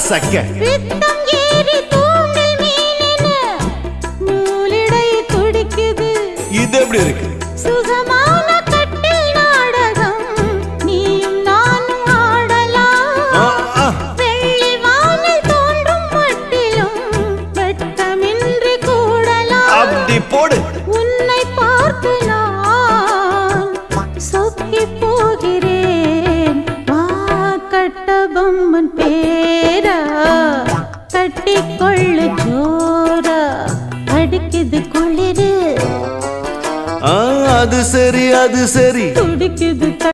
சக்க இது எப்படி இருக்கு? சுகமான கட்டில் நாடகம் நீயும் நானும் ஆடலாம். வெள்ளி வானில் தோன்றும் மட்டிலும் வெட்கமின்றி கூடலாம். அப்படி போடு. உன்னை பார்த்து நான் சொக்கி போகிறேன். வா கட்டபொம்மன் பேரா கட்டிக்கொள்ளு ஜோரா அடிக்குது குளிரு. அது சரி அது சரி துடிக்குது